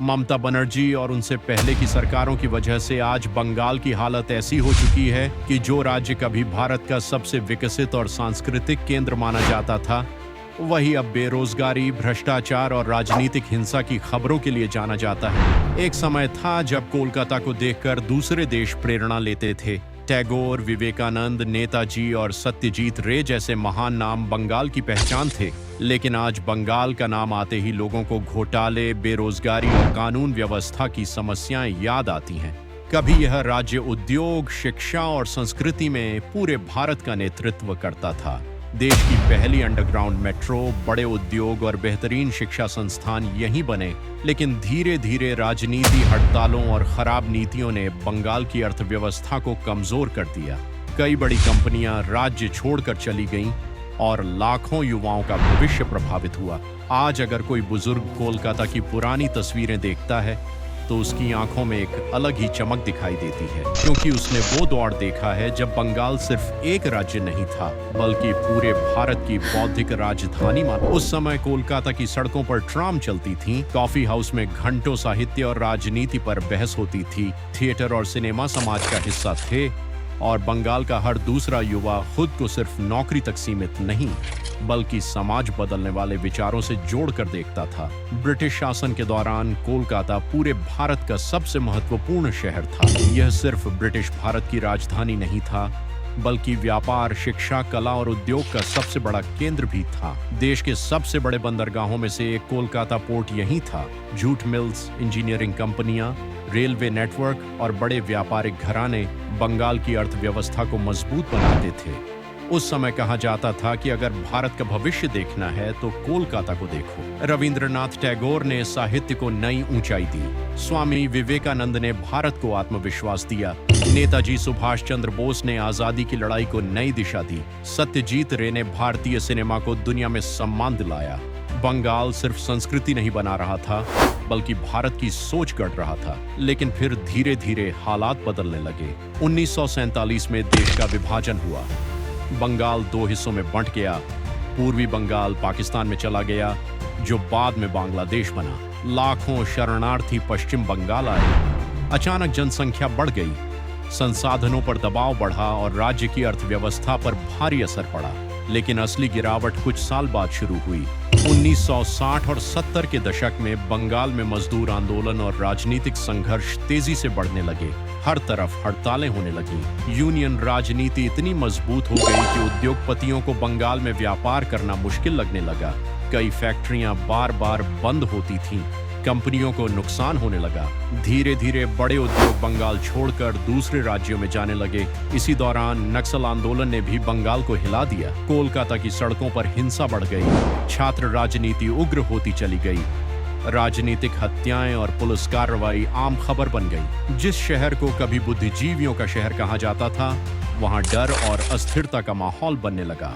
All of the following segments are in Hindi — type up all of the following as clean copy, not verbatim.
ममता बनर्जी और उनसे पहले की सरकारों की वजह से आज बंगाल की हालत ऐसी हो चुकी है कि जो राज्य कभी भारत का सबसे विकसित और सांस्कृतिक केंद्र माना जाता था, वही अब बेरोजगारी, भ्रष्टाचार और राजनीतिक हिंसा की खबरों के लिए जाना जाता है। एक समय था जब कोलकाता को देखकर दूसरे देश प्रेरणा लेते थे। टैगोर, विवेकानंद, नेताजी और सत्यजीत रे जैसे महान नाम बंगाल की पहचान थे। लेकिन आज बंगाल का नाम आते ही लोगों को घोटाले, बेरोजगारी और कानून व्यवस्था की समस्याएं याद आती हैं। कभी यह राज्य उद्योग, शिक्षा और संस्कृति में पूरे भारत का नेतृत्व करता था। देश की पहली अंडरग्राउंड मेट्रो, बड़े उद्योग और बेहतरीन शिक्षा संस्थान यहीं बने। लेकिन धीरे धीरे राजनीति, हड़तालों और खराब नीतियों ने बंगाल की अर्थव्यवस्था को कमजोर कर दिया। कई बड़ी कंपनियां राज्य छोड़कर चली गईं और लाखों युवाओं का भविष्य प्रभावित हुआ। आज अगर कोई बुजुर्ग कोलकाता की पुरानी तस्वीरें देखता है तो उसकी आंखों में एक अलग ही चमक दिखाई देती है, क्योंकि उसने वो दौर देखा है जब बंगाल सिर्फ एक राज्य नहीं था, बल्कि पूरे भारत की बौद्धिक राजधानी माना। उस समय कोलकाता की सड़कों पर ट्राम चलती थी, कॉफी हाउस में घंटों साहित्य और राजनीति पर बहस होती थी, थिएटर और सिनेमा समाज का हिस्सा थे, और बंगाल का हर दूसरा युवा खुद को सिर्फ नौकरी तक सीमित नहीं, बल्कि समाज बदलने वाले विचारों से जोड़कर देखता था। ब्रिटिश शासन के दौरान कोलकाता पूरे भारत का सबसे महत्वपूर्ण शहर था। यह सिर्फ ब्रिटिश भारत की राजधानी नहीं था, बल्कि व्यापार, शिक्षा, कला और उद्योग का सबसे बड़ा केंद्र भी था। देश के सबसे बड़े बंदरगाहों में से एक कोलकाता पोर्ट यहीं था। जूट मिल्स, इंजीनियरिंग कंपनियां, रेलवे नेटवर्क और बड़े व्यापारिक घराने बंगाल की अर्थव्यवस्था को मजबूत बनाते थे। उस समय कहा जाता था कि अगर भारत का भविष्य देखना है तो कोलकाता को देखो। रविंद्रनाथ टैगोर ने साहित्य को नई ऊंचाई दी। स्वामी विवेकानंद ने भारत को आत्मविश्वास दिया। नेताजी सुभाष चंद्र बोस ने आजादी की लड़ाई को नई दिशा दी। सत्यजीत रे ने भारतीय सिनेमा को दुनिया में सम्मान दिलाया। बंगाल सिर्फ संस्कृति नहीं बना रहा था, बल्कि भारत की सोच गढ़ रहा था। लेकिन फिर धीरे धीरे हालात बदलने लगे। 1947 में देश का विभाजन हुआ। बंगाल दो हिस्सों में बंट गया। पूर्वी बंगाल पाकिस्तान में चला गया, जो बाद में बांग्लादेश बना। लाखों शरणार्थी पश्चिम बंगाल आए। अचानक जनसंख्या बढ़ गई, संसाधनों पर दबाव बढ़ा और राज्य की अर्थव्यवस्था पर भारी असर पड़ा। लेकिन असली गिरावट कुछ साल बाद शुरू हुई। 1960 और 70 के दशक में बंगाल में मजदूर आंदोलन और राजनीतिक संघर्ष तेजी से बढ़ने लगे। हर तरफ हड़तालें होने लगी। यूनियन राजनीति इतनी मजबूत हो गई कि उद्योगपतियों को बंगाल में व्यापार करना मुश्किल लगने लगा। कई फैक्ट्रियां बार बार बंद होती थीं। कंपनियों को नुकसान होने लगा। धीरे धीरे बड़े उद्योग बंगाल छोड़कर दूसरे राज्यों में जाने लगे। इसी दौरान नक्सल आंदोलन ने भी बंगाल को हिला दिया। कोलकाता की सड़कों पर हिंसा बढ़ गई। छात्र राजनीति उग्र होती चली गई। राजनीतिक हत्याएं और पुलिस कार्रवाई आम खबर बन गई। जिस शहर को कभी बुद्धिजीवियों का शहर कहा जाता था, वहां डर और अस्थिरता का माहौल बनने लगा।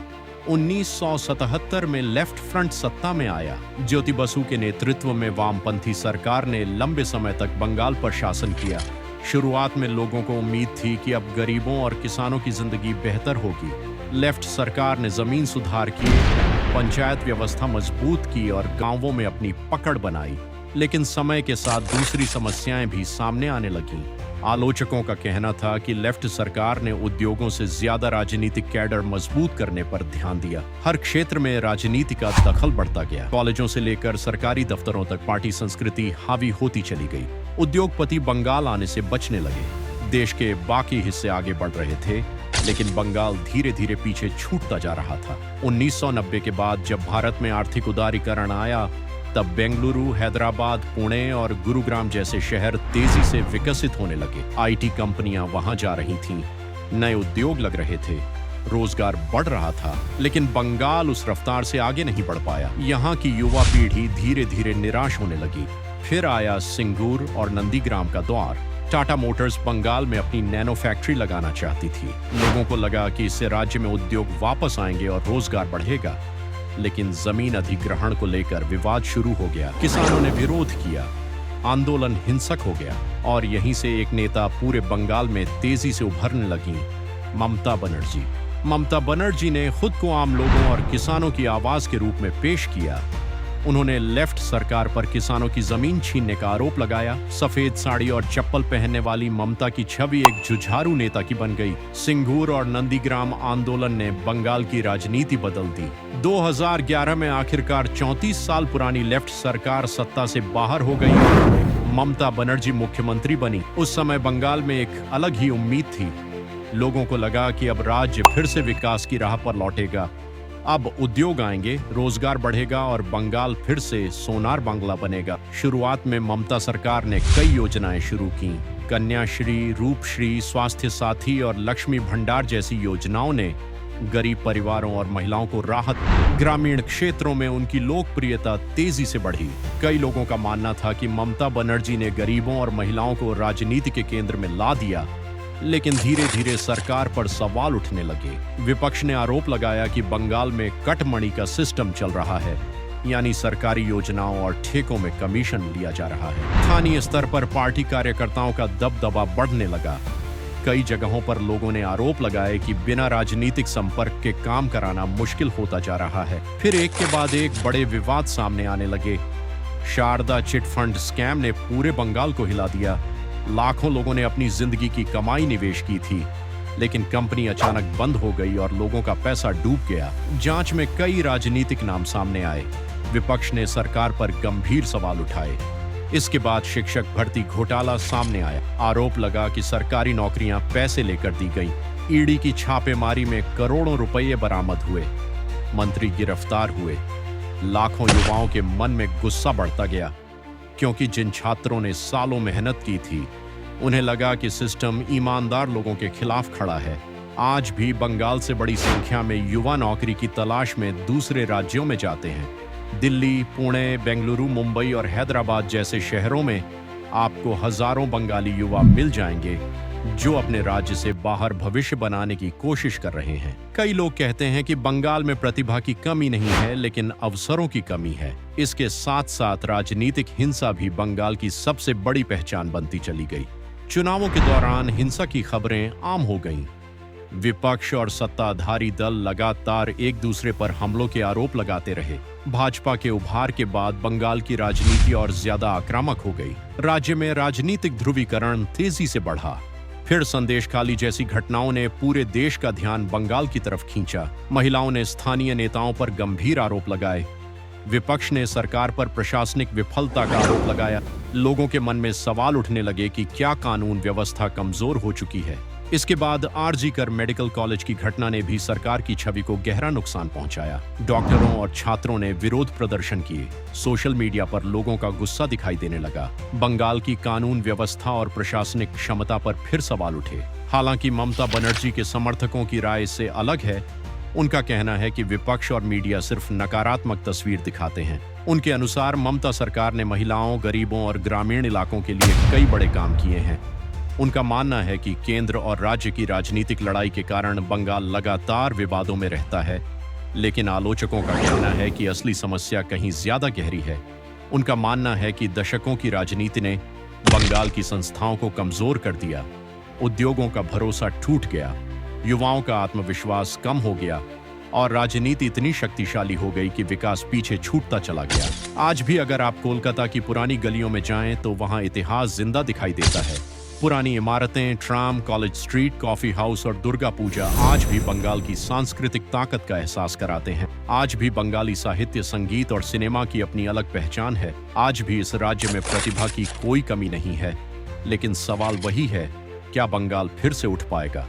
1977 में लेफ्ट फ्रंट सत्ता में आया। ज्योति बसु के नेतृत्व में वामपंथी सरकार ने लंबे समय तक बंगाल पर शासन किया। शुरुआत में लोगों को उम्मीद थी कि अब गरीबों और किसानों की जिंदगी बेहतर होगी। लेफ्ट सरकार ने जमीन सुधार की, पंचायत व्यवस्था मजबूत की और गांवों में अपनी पकड़ बनाई। लेकिन समय के साथ दूसरी समस्याएं भी सामने आने लगीं। आलोचकों का कहना था कि लेफ्ट सरकार ने उद्योगों से ज्यादा राजनीतिक कैडर मजबूत करने पर ध्यान दिया। हर क्षेत्र में राजनीति का दखल बढ़ता गया। कॉलेजों से लेकर सरकारी दफ्तरों तक पार्टी संस्कृति हावी होती चली गई। उद्योगपति बंगाल आने से बचने लगे। देश के बाकी हिस्से आगे बढ़ रहे थे, लेकिन बंगाल धीरे धीरे पीछे छूटता जा रहा था। 1990 के बाद जब भारत में आर्थिक उदारीकरण आया, तब बेंगलुरु, हैदराबाद, पुणे और गुरुग्राम जैसे शहर तेजी से विकसित होने लगे। आईटी कंपनियां वहां जा रही थीं, नए उद्योग लग रहे थे, रोजगार बढ़ रहा था। लेकिन बंगाल उस रफ्तार से आगे नहीं बढ़ पाया। यहाँ की युवा पीढ़ी धीरे धीरे निराश होने लगी। फिर आया सिंगूर और नंदीग्राम का दौर। टाटा मोटर्स बंगाल में अपनी नैनो फैक्ट्री लगाना चाहती थी। लोगों को लगा कि इससे राज्य में उद्योग वापस आएंगे और रोजगार बढ़ेगा। लेकिन जमीन अधिग्रहण को लेकर विवाद शुरू हो गया। किसानों ने विरोध किया, आंदोलन हिंसक हो गया और यहीं से एक नेता पूरे बंगाल में तेजी से उभरने लगी, ममता बनर्जी। ममता बनर्जी ने खुद को आम लोगों और किसानों की आवाज के रूप में पेश किया। उन्होंने लेफ्ट सरकार पर किसानों की जमीन छीनने का आरोप लगाया। सफेद साड़ी और चप्पल पहनने वाली ममता की छवि एक जुझारू नेता की बन गई। सिंगूर और नंदीग्राम आंदोलन ने बंगाल की राजनीति बदल दी। 2011 में आखिरकार 34 साल पुरानी लेफ्ट सरकार सत्ता से बाहर हो गई। ममता बनर्जी मुख्यमंत्री बनी। उस समय बंगाल में एक अलग ही उम्मीद थी। लोगों को लगा कि अब राज्य फिर से विकास की राह पर लौटेगा। अब उद्योग आएंगे, रोजगार बढ़ेगा और बंगाल फिर से सोनार बांग्ला बनेगा। शुरुआत में ममता सरकार ने कई योजनाएं शुरू की। कन्याश्री, रूपश्री, स्वास्थ्य साथी और लक्ष्मी भंडार जैसी योजनाओं ने गरीब परिवारों और महिलाओं को राहत। ग्रामीण क्षेत्रों में उनकी लोकप्रियता तेजी से बढ़ी। कई लोगों का मानना था कि ममता बनर्जी ने गरीबों और महिलाओं को राजनीति के केंद्र में ला दिया, लेकिन धीरे धीरे सरकार पर सवाल उठने लगे। विपक्ष ने आरोप लगाया कि बंगाल में कटमणि का सिस्टम चल रहा है, यानी सरकारी योजनाओं और ठेकों में कमीशन लिया जा रहा है। स्थानीय स्तर पर पार्टी कार्यकर्ताओं का दबदबा बढ़ने लगा। कई जगहों पर लोगों ने आरोप लगाए कि बिना राजनीतिक संपर्क के काम कराना मुश्किल होता जा रहा है। फिर एक के बाद एक बड़े विवाद सामने आने लगे। शारदा चिट फंड स्कैम ने पूरे बंगाल को हिला दिया। लाखों लोगों ने अपनी जिंदगी की कमाई निवेश की थी, लेकिन कंपनी अचानक बंद हो गई और लोगों का पैसा डूब गया। जांच में कई राजनीतिक नाम सामने आए। विपक्ष ने सरकार पर गंभीर सवाल उठाए। इसके बाद शिक्षक भर्ती घोटाला सामने आया। आरोप लगा कि सरकारी नौकरियां पैसे लेकर दी गईं। ईडी की छापेमारी में करोड़ों रुपये बरामद हुए। मंत्री गिरफ्तार हुए। लाखों युवाओं के मन में गुस्सा बढ़ता गया, क्योंकि जिन छात्रों ने सालों मेहनत की थी, उन्हें लगा कि सिस्टम ईमानदार लोगों के खिलाफ खड़ा है। आज भी बंगाल से बड़ी संख्या में युवा नौकरी की तलाश में दूसरे राज्यों में जाते हैं। दिल्ली, पुणे, बेंगलुरु, मुंबई और हैदराबाद जैसे शहरों में आपको हजारों बंगाली युवा मिल जाएंगे जो अपने राज्य से बाहर भविष्य बनाने की कोशिश कर रहे हैं। कई लोग कहते हैं कि बंगाल में प्रतिभा की कमी नहीं है, लेकिन अवसरों की कमी है। इसके साथ साथ राजनीतिक हिंसा भी बंगाल की सबसे बड़ी पहचान बनती चली गई। चुनावों के दौरान हिंसा की खबरें आम हो गईं। विपक्ष और सत्ताधारी दल लगातार एक दूसरे पर हमलों के आरोप लगाते रहे। भाजपा के उभार के बाद बंगाल की राजनीति और ज्यादा आक्रामक हो गई। राज्य में राजनीतिक ध्रुवीकरण तेजी से बढ़ा। फिर संदेशखाली जैसी घटनाओं ने पूरे देश का ध्यान बंगाल की तरफ खींचा। महिलाओं ने स्थानीय नेताओं पर गंभीर आरोप लगाए। विपक्ष ने सरकार पर प्रशासनिक विफलता का आरोप लगाया। लोगों के मन में सवाल उठने लगे कि क्या कानून व्यवस्था कमजोर हो चुकी है। इसके बाद आरजी कर मेडिकल कॉलेज की घटना ने भी सरकार की छवि को गहरा नुकसान पहुंचाया। डॉक्टरों और छात्रों ने विरोध प्रदर्शन किए। सोशल मीडिया पर लोगों का गुस्सा दिखाई देने लगा। बंगाल की कानून व्यवस्था और प्रशासनिक क्षमता पर फिर सवाल उठे। हालांकि ममता बनर्जी के समर्थकों की राय से अलग है। उनका कहना है कि विपक्ष और मीडिया सिर्फ नकारात्मक तस्वीर दिखाते हैं। उनके अनुसार ममता सरकार ने महिलाओं, गरीबों और ग्रामीण इलाकों के लिए कई बड़े काम किए हैं। उनका मानना है कि केंद्र और राज्य की राजनीतिक लड़ाई के कारण बंगाल लगातार विवादों में रहता है, लेकिन आलोचकों का कहना है कि असली समस्या कहीं ज्यादा गहरी है। उनका मानना है कि दशकों की राजनीति ने बंगाल की संस्थाओं को कमजोर कर दिया। उद्योगों का भरोसा टूट गया, युवाओं का आत्मविश्वास कम हो गया और राजनीति इतनी शक्तिशाली हो गई कि विकास पीछे छूटता चला गया। आज भी अगर आप कोलकाता की पुरानी गलियों में जाएं तो वहां इतिहास जिंदा दिखाई देता है। पुरानी इमारतें, tram, college street, coffee house और दुर्गा पूजा आज भी बंगाल की सांस्कृतिक ताकत का एहसास कराते हैं। आज भी बंगाली साहित्य, संगीत और सिनेमा की अपनी अलग पहचान है। आज भी इस राज्य में प्रतिभा की कोई कमी नहीं है। लेकिन सवाल वही है, क्या बंगाल फिर से उठ पाएगा?